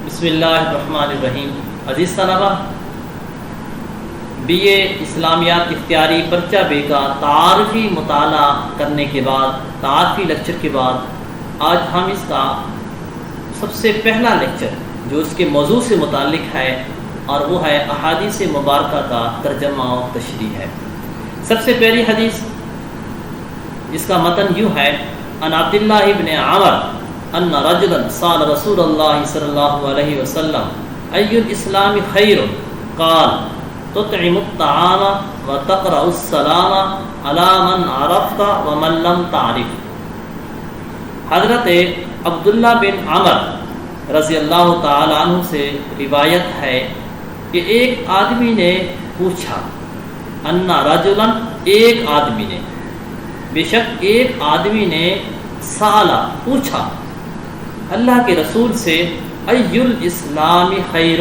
بسم اللہ الرحمن الرحیم۔ عزیز طلبہ، بی اے اسلامیات اختیاری پرچہ بے کا تعارفی مطالعہ کرنے کے بعد، تعارفی لیکچر کے بعد آج ہم اس کا سب سے پہلا لیکچر جو اس کے موضوع سے متعلق ہے اور وہ ہے احادیث مبارکہ کا ترجمہ و تشریح ہے۔ سب سے پہلی حدیث جس کا متن یوں ہے: ان عبداللہ ابن عمر ان رجلا سأل رسول اللہ صلی اللہ علیہ وسلم ای الاسلام خیر قال تطعم الطعام وتقرأ السلام على من عرفت ومن لم تعرف۔ حضرت عبداللہ بن عمر رضی اللہ تعالی عنہ سے روایت ہے کہ ایک آدمی نے پوچھا، ان رجلا ایک آدمی نے، بے شک ایک آدمی نے سالا پوچھا اللہ کے رسول سے، ای الاسلام خیر،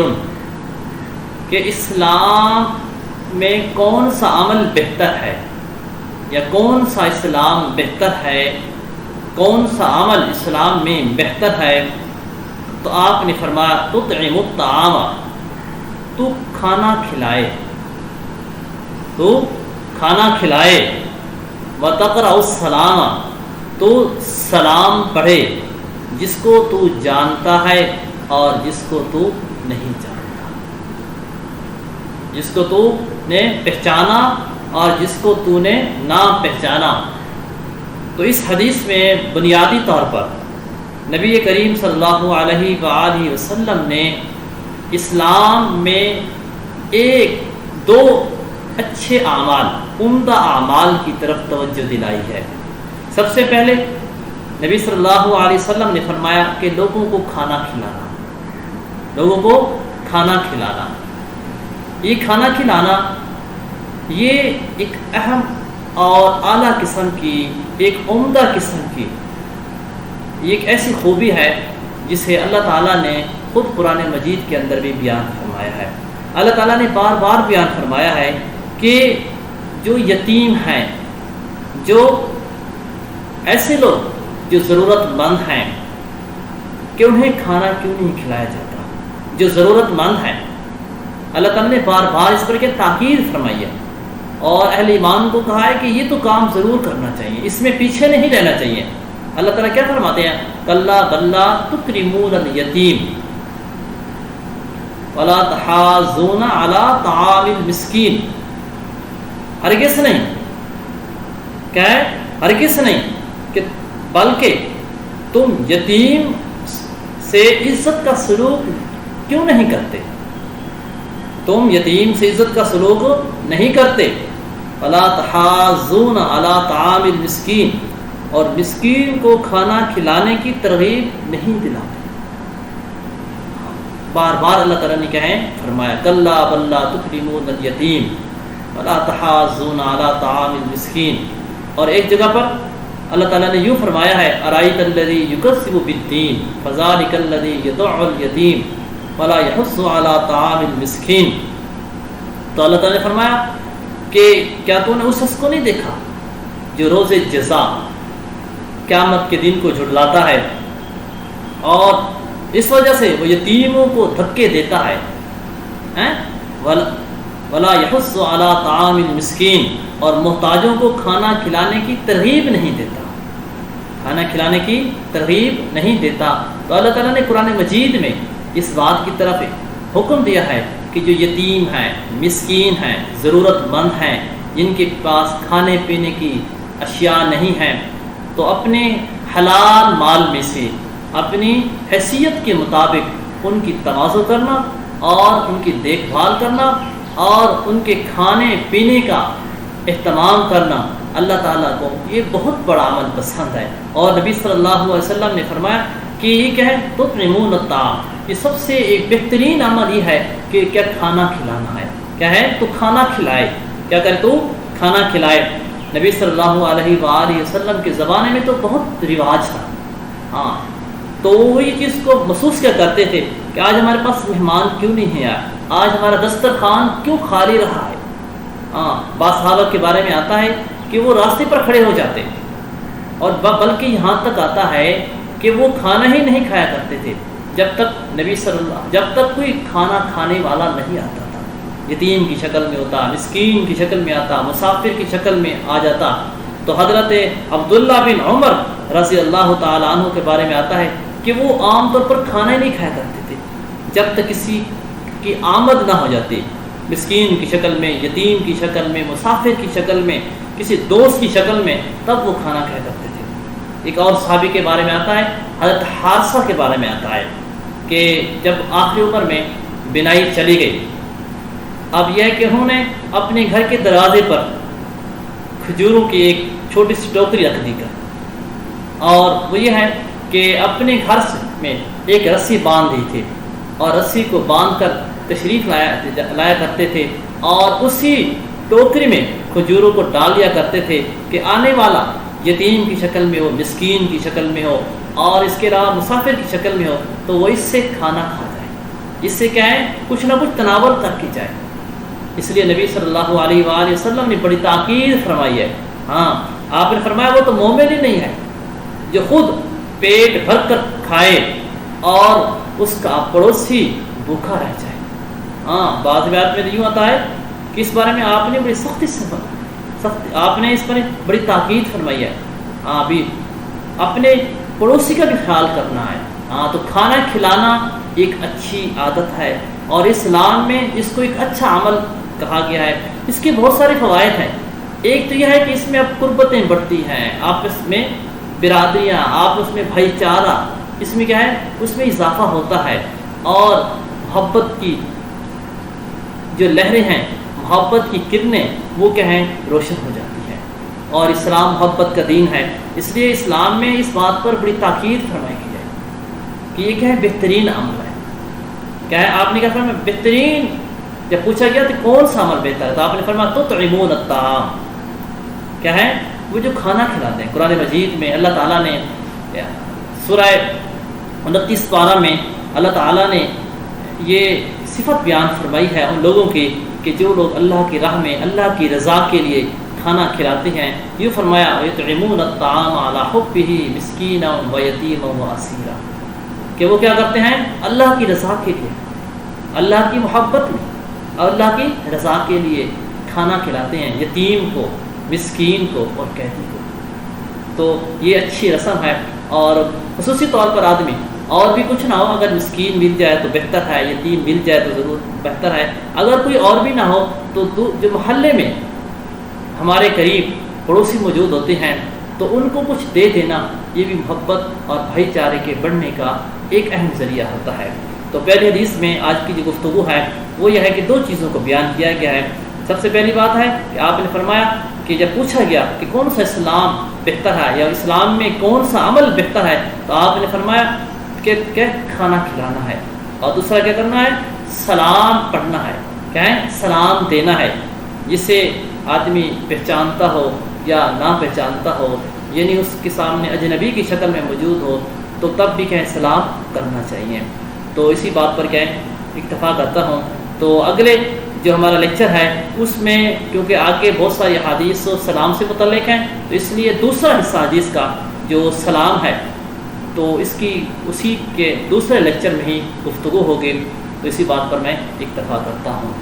کہ اسلام میں کون سا عمل بہتر ہے یا کون سا اسلام بہتر ہے، کون سا عمل اسلام میں بہتر ہے؟ تو آپ نے فرمایا تطعم الطعام، تو کھانا کھلائے، تو کھانا کھلائے، وتقرأ السلام، تو سلام پڑھے، جس کو تو جانتا ہے اور جس کو تو نہیں جانتا، جس کو تو نے پہچانا اور جس کو تو نے نہ پہچانا۔ تو اس حدیث میں بنیادی طور پر نبی کریم صلی اللہ علیہ وآلہ وسلم نے اسلام میں ایک دو اچھے اعمال، عمدہ اعمال کی طرف توجہ دلائی ہے۔ سب سے پہلے نبی صلی اللہ علیہ وسلم نے فرمایا کہ لوگوں کو کھانا کھلانا، لوگوں کو کھانا کھلانا، یہ کھانا کھلانا یہ ایک اہم اور اعلیٰ قسم کی، ایک عمدہ قسم کی، یہ ایک ایسی خوبی ہے جسے اللہ تعالیٰ نے خود قرآن مجید کے اندر بھی بیان فرمایا ہے۔ اللہ تعالیٰ نے بار بار بیان فرمایا ہے کہ جو یتیم ہیں، جو ایسے لوگ جو ضرورت مند ہیں، کہ انہیں کھانا کیوں نہیں کھلایا جاتا؟ جو ضرورت مند ہیں، اللہ تعالیٰ نے بار بار اس پر کے تاکید فرمائی ہے اور اہل ایمان کو کہا ہے کہ یہ تو کام ضرور کرنا چاہیے، اس میں پیچھے نہیں رہنا چاہیے۔ اللہ تعالیٰ کیا فرماتے ہیں؟ کلا بل لا تکرمون الیتیم ولا تحاضون علی طعام المسکین۔ ہرگز نہیں، کیا ہے؟ ہرگز نہیں، کہ بلکہ تم یتیم سے عزت کا سلوک کیوں نہیں کرتے؟ تم یتیم سے عزت کا سلوک نہیں کرتے۔ ولا تحاضون علی طعام المسکین، اور مسکین کو کھانا کھلانے کی ترغیب نہیں دلاتے۔ بار بار اللہ تعالیٰ نے کہا فرمایا کلا بل لا تکرمون الیتیم ولا تحاضون علی طعام المسکین۔ اور ایک جگہ پر اللہ تعالیٰ نے یوں فرمایا ہے ارأیت الذی یکذب بالدین فذلک الذی یدع الیتیم ولا یحض علی طعام المسکین۔ تو اللہ تعالیٰ نے فرمایا کہ کیا تو نے اس شخص کو نہیں دیکھا جو روز جزا، قیامت کے دن کو جھٹلاتا ہے اور اس وجہ سے وہ یتیموں کو دھکے دیتا ہے، ولا یحض علی طعام المسکین، اور محتاجوں کو کھانا کھلانے کی ترغیب نہیں دیتا، کھانا کھلانے کی ترغیب نہیں دیتا۔ تو اللہ تعالیٰ نے قرآن مجید میں اس بات کی طرف حکم دیا ہے کہ جو یتیم ہیں، مسکین ہیں، ضرورت مند ہیں، جن کے پاس کھانے پینے کی اشیاء نہیں ہیں، تو اپنے حلال مال میں سے اپنی حیثیت کے مطابق ان کی تواضع کرنا اور ان کی دیکھ بھال کرنا اور ان کے کھانے پینے کا اہتمام کرنا اللہ تعالیٰ کو یہ بہت بڑا عمل پسند ہے۔ اور نبی صلی اللہ علیہ وسلم نے فرمایا کہ یہ کیا ہے؟ تطعمون الطعام، یہ سب سے ایک بہترین عمل یہ ہے کہ کیا کھانا کھلانا ہے، کیا ہے؟ تو کھانا کھلائے، کیا کرے؟ تو کھانا کھلائے۔ نبی صلی اللہ علیہ وآلہ وسلم کے زمانے میں تو بہت رواج تھا، ہاں، تو وہ یہ چیز کو محسوس کیا کرتے تھے کہ آج ہمارے پاس مہمان کیوں نہیں ہے، آج ہمارا دسترخوان کیوں خالی رہا ہے۔ بعض صحابہ کے بارے میں آتا ہے کہ وہ راستے پر کھڑے ہو جاتے اور بلکہ یہاں تک آتا ہے کہ وہ کھانا ہی نہیں کھایا کرتے تھے، جب تک کوئی کھانا کھانے والا نہیں آتا تھا، یتیم کی شکل میں ہوتا، مسکین کی شکل میں آتا، مسافر کی شکل میں آ جاتا، تو حضرت عبداللہ بن عمر رضی اللہ تعالیٰ عنہ کے بارے میں آتا ہے کہ وہ عام طور پر کھانا ہی نہیں کھایا کرتے تھے جب تک کسی کی آمد نہ ہو جاتی، مسکین کی شکل میں، یتیم کی شکل میں، مسافر کی شکل میں، کسی دوست کی شکل میں، تب وہ کھانا کھایا کرتے تھے۔ ایک اور صحابی کے بارے میں آتا ہے، حضرت حارثہ کے بارے میں آتا ہے کہ جب آخری عمر میں بینائی چلی گئی، اب یہ ہے کہ انہوں نے اپنے گھر کے دروازے پر کھجوروں کی ایک چھوٹی سی ٹوکری رکھ دی کر، اور وہ یہ ہے کہ اپنے گھر میں ایک رسی باندھ دی تھی، اور رسی کو باندھ کر تشریف لایا کرتے تھے، اور اسی ٹوکری میں کھجوروں کو ڈال دیا کرتے تھے کہ آنے والا یتیم کی شکل میں ہو، مسکین کی شکل میں ہو، اور اس کے علاوہ مسافر کی شکل میں ہو، تو وہ اس سے کھانا کھا جائے، اس سے کیا ہے کچھ نہ کچھ تناول کر کے جائے۔ اس لیے نبی صلی اللہ علیہ وآلہ وسلم نے بڑی تاکید فرمائی ہے۔ ہاں، آپ نے فرمایا وہ تو مومن ہی نہیں ہے جو خود پیٹ بھر کر کھائے اور اس کا پڑوسی بھوکا رہ جائے۔ ہاں، بعض روایات میں یوں آتا ہے کہ اس بارے میں آپ نے بڑی سختی سے آپ نے اس پر بڑی تاکید فرمائی ہے۔ ہاں، ابھی اپنے پڑوسی کا بھی خیال کرنا ہے۔ ہاں، تو کھانا کھلانا ایک اچھی عادت ہے، اور اسلام میں اس کو ایک اچھا عمل کہا گیا ہے۔ اس کے بہت سارے فوائد ہیں۔ ایک تو یہ ہے کہ اس میں اب قربتیں بڑھتی ہیں، آپس میں برادریاں، آپس میں بھائی چارہ، اس میں کیا ہے اس میں اضافہ ہوتا ہے، اور محبت کی جو لہریں ہیں، محبت کی کرنیں، وہ کیا ہیں روشن ہو جاتی ہیں، اور اسلام محبت کا دین ہے۔ اس لیے اسلام میں اس بات پر بڑی تاکید فرمائی گئی ہے کہ یہ کیا ہے بہترین عمل ہے۔ کیا ہے آپ نے کیا فرمایا بہترین؟ جب پوچھا گیا تو کون سا عمل بہتر ہے تو آپ نے فرمایا تطعمون الطعام، کیا ہے وہ جو کھانا کھلاتے ہیں۔ قرآن مجید میں اللہ تعالیٰ نے سورہ 29 پارہ میں اللہ تعالیٰ نے یہ صفت بیان فرمائی ہے ان لوگوں کی کہ جو لوگ اللہ کی راہ میں اللہ کی رضا کے لیے کھانا کھلاتے ہیں۔ یہ فرمایا یطعمون الطعام علی حبہ مسکینا و یتیما و اسیرا، کہ وہ کیا کرتے ہیں اللہ کی رضا کے لیے، اللہ کی محبت میں اور اللہ کی رضا کے لیے کھانا کھلاتے ہیں، یتیم کو، مسکین کو اور قیدی کو۔ تو یہ اچھی رسم ہے، اور خصوصی طور پر آدمی اور بھی کچھ نہ ہو، اگر مسکین مل جائے تو بہتر ہے، یتیم مل جائے تو ضرور بہتر ہے۔ اگر کوئی اور بھی نہ ہو تو جو محلے میں ہمارے قریب پڑوسی موجود ہوتے ہیں تو ان کو کچھ دے دینا، یہ بھی محبت اور بھائی چارے کے بڑھنے کا ایک اہم ذریعہ ہوتا ہے۔ تو پہلی حدیث میں آج کی جو گفتگو ہے وہ یہ ہے کہ دو چیزوں کو بیان کیا گیا ہے۔ سب سے پہلی بات ہے کہ آپ نے فرمایا کہ جب پوچھا گیا کہ کون سا اسلام بہتر ہے یا اسلام میں کون سا عمل بہتر ہے، تو آپ نے فرمایا کہ کھانا کھلانا ہے، اور دوسرا کیا کرنا ہے سلام پڑھنا ہے، کیا ہے سلام دینا ہے، جسے آدمی پہچانتا ہو یا نہ پہچانتا ہو، یعنی اس کے سامنے اجنبی کی شکل میں موجود ہو تو تب بھی کیا ہے سلام کرنا چاہیے۔ تو اسی بات پر کیا ہے اکتفا کرتا ہوں۔ تو اگلے جو ہمارا لیکچر ہے اس میں کیونکہ آگے بہت ساری حدیث سلام سے متعلق ہیں، تو اس لیے دوسرا حصہ حدیث کا جو سلام ہے تو اس کی اسی کے دوسرے لیکچر میں ہی گفتگو ہوگی۔ تو اسی بات پر میں اکتفا کرتا ہوں۔